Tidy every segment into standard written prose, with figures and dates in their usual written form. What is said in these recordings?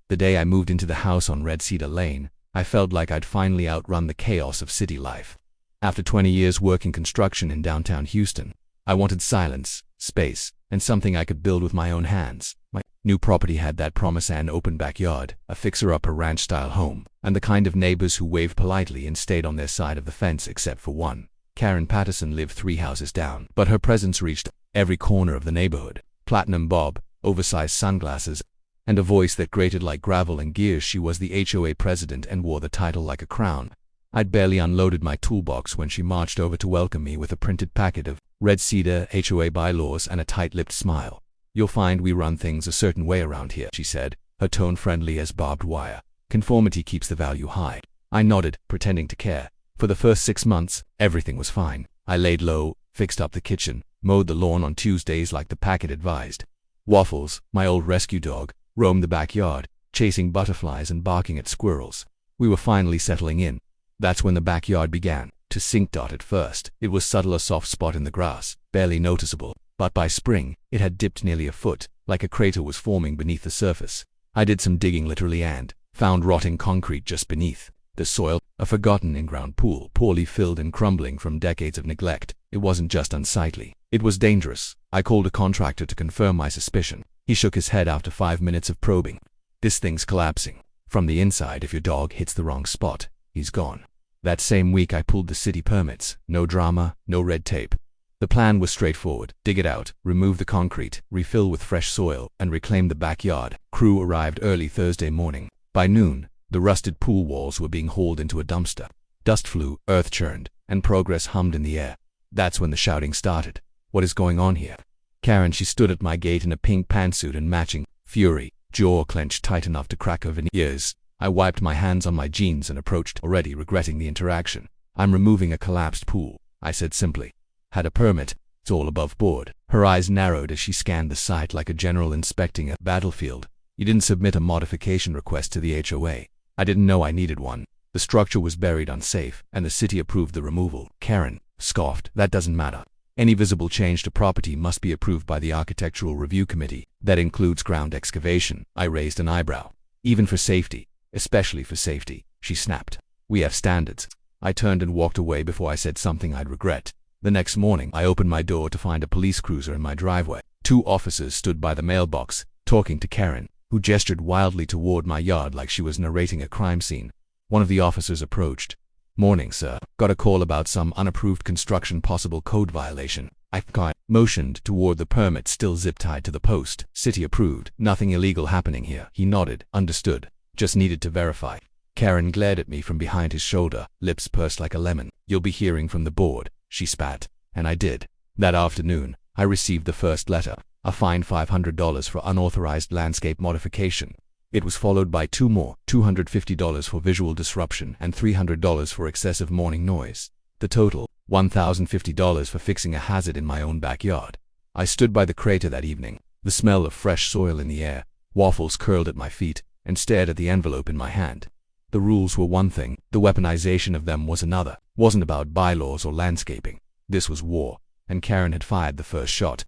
The day I moved into the house on Red Cedar Lane, I felt like I'd finally outrun the chaos of city life. After 20 years working construction in downtown Houston, I wanted silence, space, and something I could build with my own hands. My new property had that promise: an open backyard, a fixer-upper ranch-style home, and the kind of neighbors who waved politely and stayed on their side of the fence except for one. Karen Patterson lived 3 houses down, but her presence reached every corner of the neighborhood. Platinum bob, oversized sunglasses, and a voice that grated like gravel and gears. She was the HOA president and wore the title like a crown. I'd barely unloaded my toolbox when she marched over to welcome me with a printed packet of Red Cedar HOA bylaws and a tight-lipped smile. "You'll find we run things a certain way around here," she said, her tone friendly as barbed wire. "Conformity keeps the value high." I nodded, pretending to care. For the first 6 months, everything was fine. I laid low, fixed up the kitchen, mowed the lawn on Tuesdays like the packet advised. Waffles, my old rescue dog, roamed the backyard, chasing butterflies and barking at squirrels. We were finally settling in. That's when the backyard began to sink. At first, it was subtle, a soft spot in the grass, barely noticeable, but by spring, it had dipped nearly a foot, like a crater was forming beneath the surface. I did some digging literally and found rotting concrete just beneath the soil, a forgotten in-ground pool, poorly filled and crumbling from decades of neglect. It wasn't just unsightly, it was dangerous. I called a contractor to confirm my suspicion. He shook his head after 5 minutes of probing. "This thing's collapsing. From the inside, if your dog hits the wrong spot, he's gone." That same week I pulled the city permits. No drama, no red tape. The plan was straightforward: dig it out, remove the concrete, refill with fresh soil, and reclaim the backyard. Crew arrived early Thursday morning. By noon, the rusted pool walls were being hauled into a dumpster. Dust flew, earth churned, and progress hummed in the air. That's when the shouting started. "What is going on here?" Karen, she stood at my gate in a pink pantsuit and matching fury, jaw clenched tight enough to crack her veneers. I wiped my hands on my jeans and approached, already regretting the interaction. "I'm removing a collapsed pool," I said simply. "Had a permit. It's all above board." Her eyes narrowed as she scanned the site like a general inspecting a battlefield. "You didn't submit a modification request to the HOA." I didn't know I needed one. The structure was buried unsafe, and the city approved the removal. Karen scoffed. "That doesn't matter. Any visible change to property must be approved by the Architectural Review Committee. That includes ground excavation." I raised an eyebrow. "Even for safety?" "Especially for safety," she snapped. "We have standards." I turned and walked away before I said something I'd regret. The next morning, I opened my door to find a police cruiser in my driveway. 2 officers stood by the mailbox, talking to Karen, who gestured wildly toward my yard like she was narrating a crime scene. One of the officers approached. "Morning, sir. Got a call about some unapproved construction, possible code violation." I motioned toward the permit still zip-tied to the post. "City approved. Nothing illegal happening here." He nodded. "Understood. Just needed to verify." Karen glared at me from behind his shoulder, lips pursed like a lemon. "You'll be hearing from the board," she spat. And I did. That afternoon, I received the first letter, a fine $500 for unauthorized landscape modification. It was followed by 2 more, $250 for visual disruption and $300 for excessive morning noise. The total, $1,050 for fixing a hazard in my own backyard. I stood by the crater that evening, the smell of fresh soil in the air, waffles curled at my feet, and stared at the envelope in my hand. The rules were one thing, the weaponization of them was another. Wasn't about bylaws or landscaping. This was war, and Karen had fired the first shot.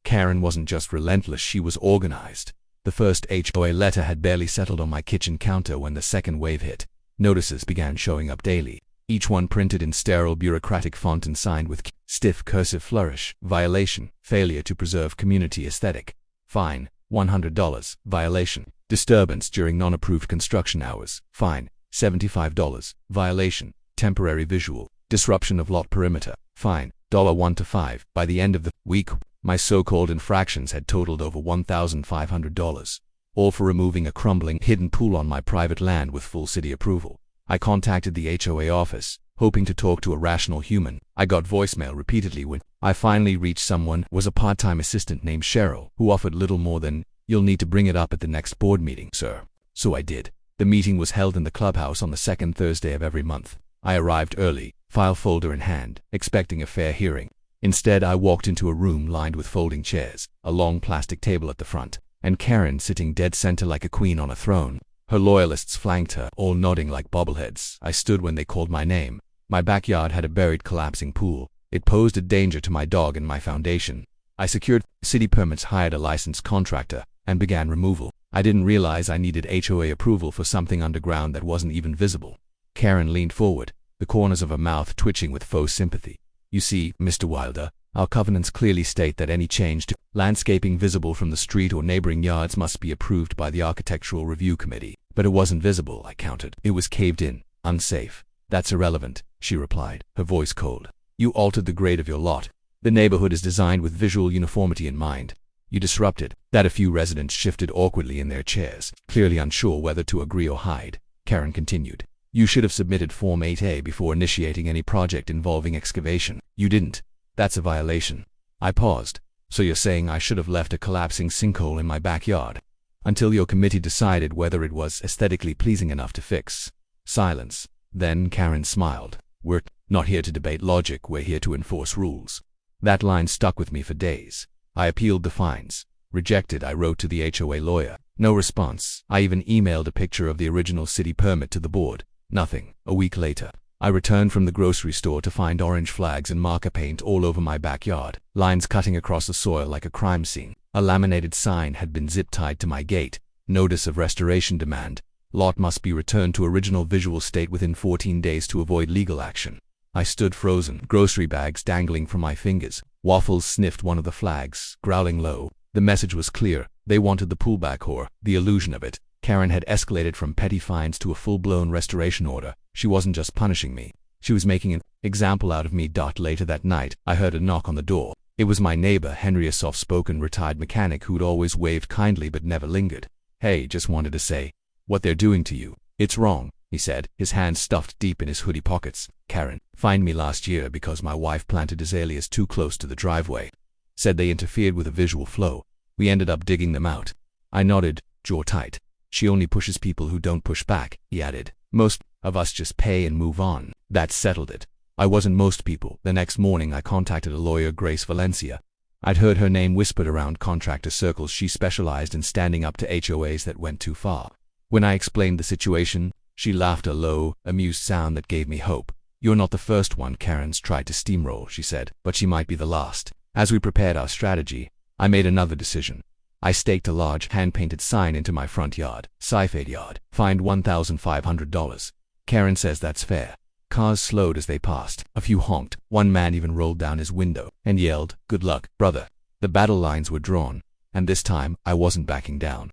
Karen wasn't just relentless, she was organized. The first HOA letter had barely settled on my kitchen counter when the second wave hit. Notices began showing up daily, each one printed in sterile bureaucratic font and signed with stiff cursive flourish. Violation, failure to preserve community aesthetic. Fine, $100. Violation, disturbance during non-approved construction hours. Fine, $75. Violation, temporary visual disruption of lot perimeter. Fine, $1 to $5. By the end of the week, my so-called infractions had totaled over $1,500, all for removing a crumbling hidden pool on my private land with full city approval. I contacted the HOA office, hoping to talk to a rational human. I got voicemail repeatedly. When I finally reached someone, was a part-time assistant named Cheryl, who offered little more than, "You'll need to bring it up at the next board meeting, sir." So I did. The meeting was held in the clubhouse on the 2nd Thursday of every month. I arrived early, file folder in hand, expecting a fair hearing. Instead, I walked into a room lined with folding chairs, a long plastic table at the front, and Karen sitting dead center like a queen on a throne. Her loyalists flanked her, all nodding like bobbleheads. I stood when they called my name. My backyard had a buried, collapsing pool. It posed a danger to my dog and my foundation. I secured city permits, hired a licensed contractor, and began removal. I didn't realize I needed HOA approval for something underground that wasn't even visible. Karen leaned forward, the corners of her mouth twitching with faux sympathy. You see, Mr. Wilder, our covenants clearly state that any change to landscaping visible from the street or neighboring yards must be approved by the Architectural Review Committee. But it wasn't visible, I countered. It was caved in, unsafe. That's irrelevant, she replied, her voice cold. You altered the grade of your lot. The neighborhood is designed with visual uniformity in mind. You disrupted that. A few residents shifted awkwardly in their chairs, clearly unsure whether to agree or hide. Karen continued. You should have submitted Form 8A before initiating any project involving excavation. You didn't. That's a violation. I paused. So you're saying I should have left a collapsing sinkhole in my backyard until your committee decided whether it was aesthetically pleasing enough to fix? Silence. Then Karen smiled. We're not here to debate logic, we're here to enforce rules. That line stuck with me for days. I appealed the fines. Rejected. I wrote to the HOA lawyer. No response. I even emailed a picture of the original city permit to the board. Nothing. A week later, I returned from the grocery store to find orange flags and marker paint all over my backyard, lines cutting across the soil like a crime scene. A laminated sign had been zip-tied to my gate. Notice of restoration demand. Lot must be returned to original visual state within 14 days to avoid legal action. I stood frozen, grocery bags dangling from my fingers. Waffles sniffed one of the flags, growling low. The message was clear. They wanted the pullback whore, the illusion of it. Karen had escalated from petty fines to a full-blown restoration order. She wasn't just punishing me. She was making an example out of me. Later that night, I heard a knock on the door. It was my neighbor, Henry, a soft-spoken retired mechanic who'd always waved kindly but never lingered. Hey, just wanted to say, what they're doing to you, it's wrong, he said, his hands stuffed deep in his hoodie pockets. Karen fined me last year because my wife planted azaleas too close to the driveway. Said they interfered with the visual flow. We ended up digging them out. I nodded, jaw tight. She only pushes people who don't push back, he added. Most of us just pay and move on. That settled it. I wasn't most people. The next morning I contacted a lawyer, Grace Valencia. I'd heard her name whispered around contractor circles. She specialized in standing up to HOAs that went too far. When I explained the situation, she laughed, a low, amused sound that gave me hope. You're not the first one Karen's tried to steamroll, she said, but she might be the last. As we prepared our strategy, I made another decision. I staked a large hand-painted sign into my front yard, Sci-Fade Yard, fined $1,500. Karen says that's fair. Cars slowed as they passed. A few honked. One man even rolled down his window and yelled, "Good luck, brother." The battle lines were drawn, and this time I wasn't backing down.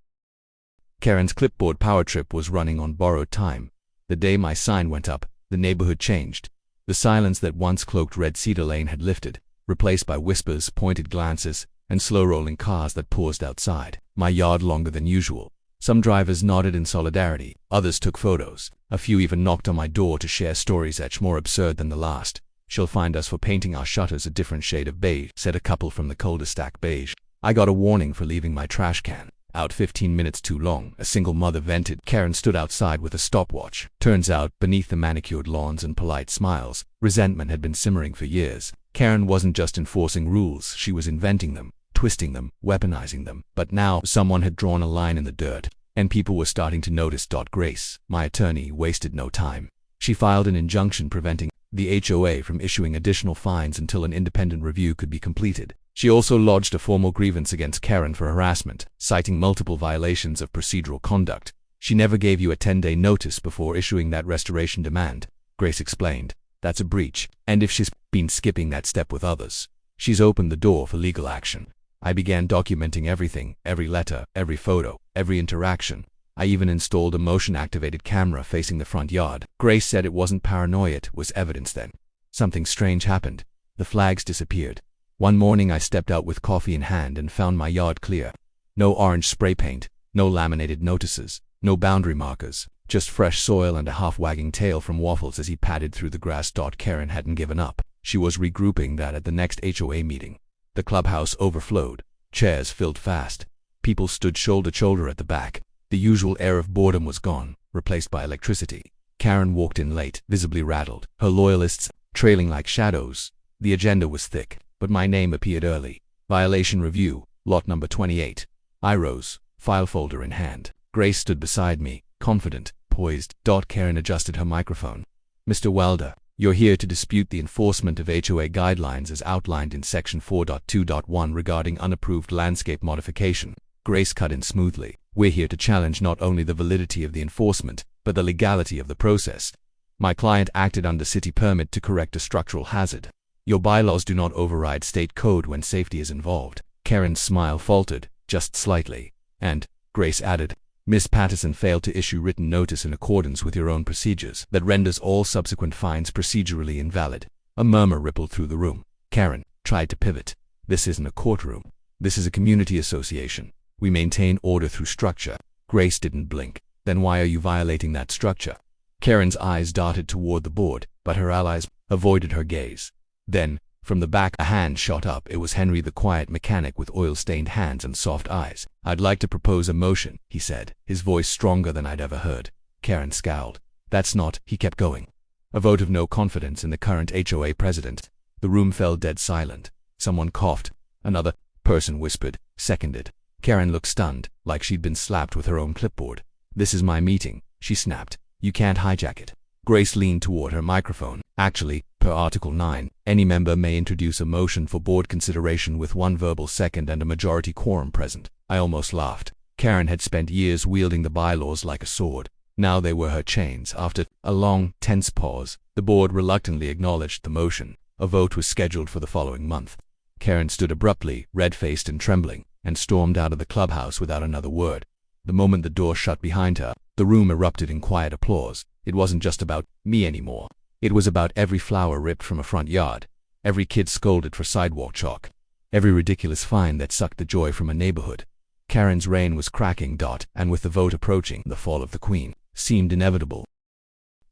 Karen's clipboard power trip was running on borrowed time. The day my sign went up, the neighborhood changed. The silence that once cloaked Red Cedar Lane had lifted, replaced by whispers, pointed glances, and slow-rolling cars that paused outside my yard longer than usual. Some drivers nodded in solidarity, others took photos. A few even knocked on my door to share stories each more absurd than the last. "She'll find us for painting our shutters a different shade of beige," said a couple from the cul-de-sac. Beige. I got a warning for leaving my trash can out 15 minutes too long, a single mother vented. Karen stood outside with a stopwatch. Turns out, beneath the manicured lawns and polite smiles, resentment had been simmering for years. Karen wasn't just enforcing rules, she was inventing them, twisting them, weaponizing them. But now, someone had drawn a line in the dirt, and people were starting to notice. Grace, my attorney, wasted no time. She filed an injunction preventing the HOA from issuing additional fines until an independent review could be completed. She also lodged a formal grievance against Karen for harassment, citing multiple violations of procedural conduct. "She never gave you a 10-day notice before issuing that restoration demand," Grace explained. "That's a breach, and if she's been skipping that step with others, she's opened the door for legal action." I began documenting everything, every letter, every photo, every interaction. I even installed a motion-activated camera facing the front yard. Grace said it wasn't paranoia, it was evidence. Then something strange happened. The flags disappeared. One morning I stepped out with coffee in hand and found my yard clear. No orange spray paint, no laminated notices, no boundary markers, just fresh soil and a half-wagging tail from Waffles as he padded through the grass. Karen hadn't given up. She was regrouping that at the next HOA meeting. The clubhouse overflowed. Chairs filled fast. People stood shoulder to shoulder at the back. The usual air of boredom was gone, replaced by electricity. Karen walked in late, visibly rattled, her loyalists trailing like shadows. The agenda was thick, but my name appeared early. Violation review, lot number 28. I rose, file folder in hand. Grace stood beside me, confident, poised. Karen adjusted her microphone. "Mr. Wilder, you're here to dispute the enforcement of HOA guidelines as outlined in Section 4.2.1 regarding unapproved landscape modification." Grace cut in smoothly. We're here to challenge not only the validity of the enforcement, but the legality of the process. My client acted under city permit to correct a structural hazard. Your bylaws do not override state code when safety is involved. Karen's smile faltered, just slightly. And, Grace added, Miss Patterson failed to issue written notice in accordance with your own procedures that renders all subsequent fines procedurally invalid. A murmur rippled through the room. Karen tried to pivot. This isn't a courtroom. This is a community association. We maintain order through structure. Grace didn't blink. Then why are you violating that structure? Karen's eyes darted toward the board, but her allies avoided her gaze. Then, from the back, a hand shot up. It was Henry, the quiet mechanic with oil-stained hands and soft eyes. I'd like to propose a motion, he said, his voice stronger than I'd ever heard. Karen scowled. That's not, he kept going. A vote of no confidence in the current HOA president. The room fell dead silent. Someone coughed. Another person whispered, seconded. Karen looked stunned, like she'd been slapped with her own clipboard. This is my meeting, she snapped. You can't hijack it. Grace leaned toward her microphone. Actually, per Article 9, any member may introduce a motion for board consideration with one verbal second and a majority quorum present. I almost laughed. Karen had spent years wielding the bylaws like a sword. Now they were her chains. After a long, tense pause, the board reluctantly acknowledged the motion. A vote was scheduled for the following month. Karen stood abruptly, red-faced and trembling, and stormed out of the clubhouse without another word. The moment the door shut behind her, the room erupted in quiet applause. It wasn't just about me anymore. It was about every flower ripped from a front yard, every kid scolded for sidewalk chalk, every ridiculous fine that sucked the joy from a neighborhood. Karen's reign was cracking. And with the vote approaching, the fall of the Queen seemed inevitable.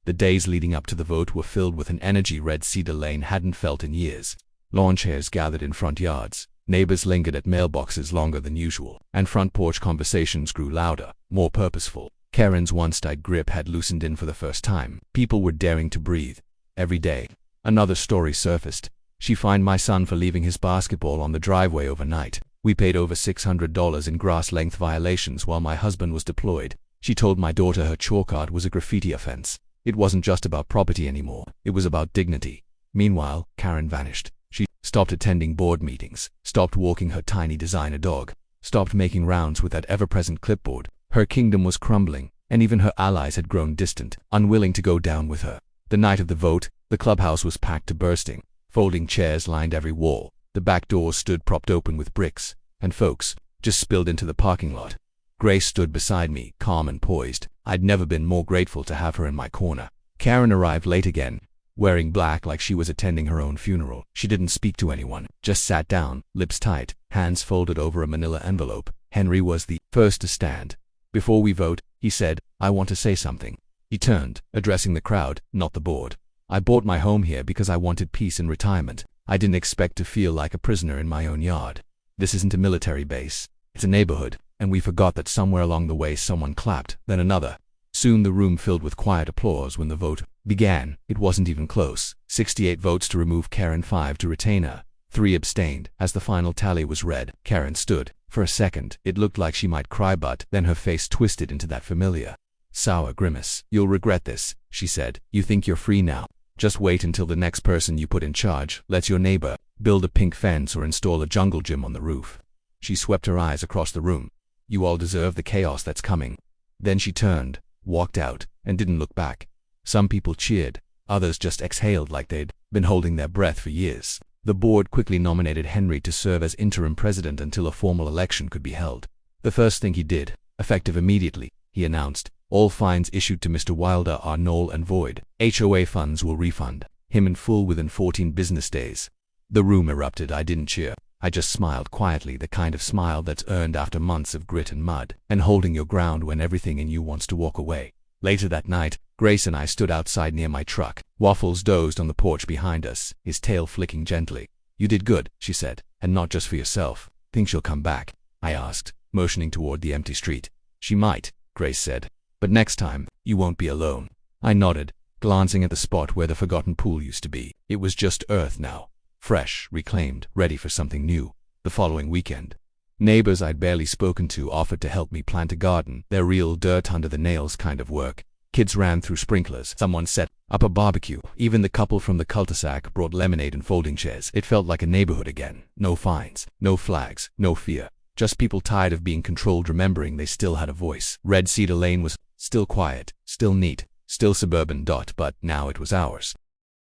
The days leading up to the vote were filled with an energy Red Cedar Lane hadn't felt in years. Lawn chairs gathered in front yards, neighbors lingered at mailboxes longer than usual, and front porch conversations grew louder, more purposeful. Karen's once tight grip had loosened in for the first time. People were daring to breathe. Every day, another story surfaced. She fined my son for leaving his basketball on the driveway overnight. We paid over $600 in grass-length violations while my husband was deployed. She told my daughter her chore card was a graffiti offense. It wasn't just about property anymore. It was about dignity. Meanwhile, Karen vanished. She stopped attending board meetings, stopped walking her tiny designer dog, stopped making rounds with that ever-present clipboard. Her kingdom was crumbling, and even her allies had grown distant, unwilling to go down with her. The night of the vote, the clubhouse was packed to bursting. Folding chairs lined every wall. The back doors stood propped open with bricks, and folks just spilled into the parking lot. Grace stood beside me, calm and poised. I'd never been more grateful to have her in my corner. Karen arrived late again, wearing black like she was attending her own funeral. She didn't speak to anyone, just sat down, lips tight, hands folded over a manila envelope. Henry was the first to stand. Before we vote, he said, I want to say something. He turned, addressing the crowd, not the board. I bought my home here because I wanted peace and retirement. I didn't expect to feel like a prisoner in my own yard. This isn't a military base. It's a neighborhood, and we forgot that somewhere along the way someone clapped, then another. Soon the room filled with quiet applause when the vote began. It wasn't even close. 68 votes to remove Karen, 5 to retain her. 3 abstained. As the final tally was read, Karen stood. For a second, it looked like she might cry, but then her face twisted into that familiar, sour grimace. You'll regret this, she said. You think you're free now. Just wait until the next person you put in charge lets your neighbor build a pink fence or install a jungle gym on the roof. She swept her eyes across the room. You all deserve the chaos that's coming. Then she turned, walked out, and didn't look back. Some people cheered. Others just exhaled like they'd been holding their breath for years. The board quickly nominated Henry to serve as interim president until a formal election could be held. The first thing he did, effective immediately, he announced, all fines issued to Mr. Wilder are null and void. HOA funds will refund him in full within 14 business days. The room erupted. I didn't cheer. I just smiled quietly, the kind of smile that's earned after months of grit and mud, and holding your ground when everything in you wants to walk away. Later that night, Grace and I stood outside near my truck. Waffles dozed on the porch behind us, his tail flicking gently. You did good, she said, and not just for yourself. Think she'll come back? I asked, motioning toward the empty street. She might, Grace said. But next time, you won't be alone. I nodded, glancing at the spot where the forgotten pool used to be. It was just earth now. Fresh, reclaimed, ready for something new. The following weekend, neighbors I'd barely spoken to offered to help me plant a garden, their real dirt under the nails kind of work. Kids ran through sprinklers. Someone set up a barbecue. Even the couple from the cul-de-sac brought lemonade and folding chairs. It felt like a neighborhood again. No fines, no flags, no fear. Just people tired of being controlled, remembering they still had a voice. Red Cedar Lane was still quiet, still neat, still suburban. But now it was ours.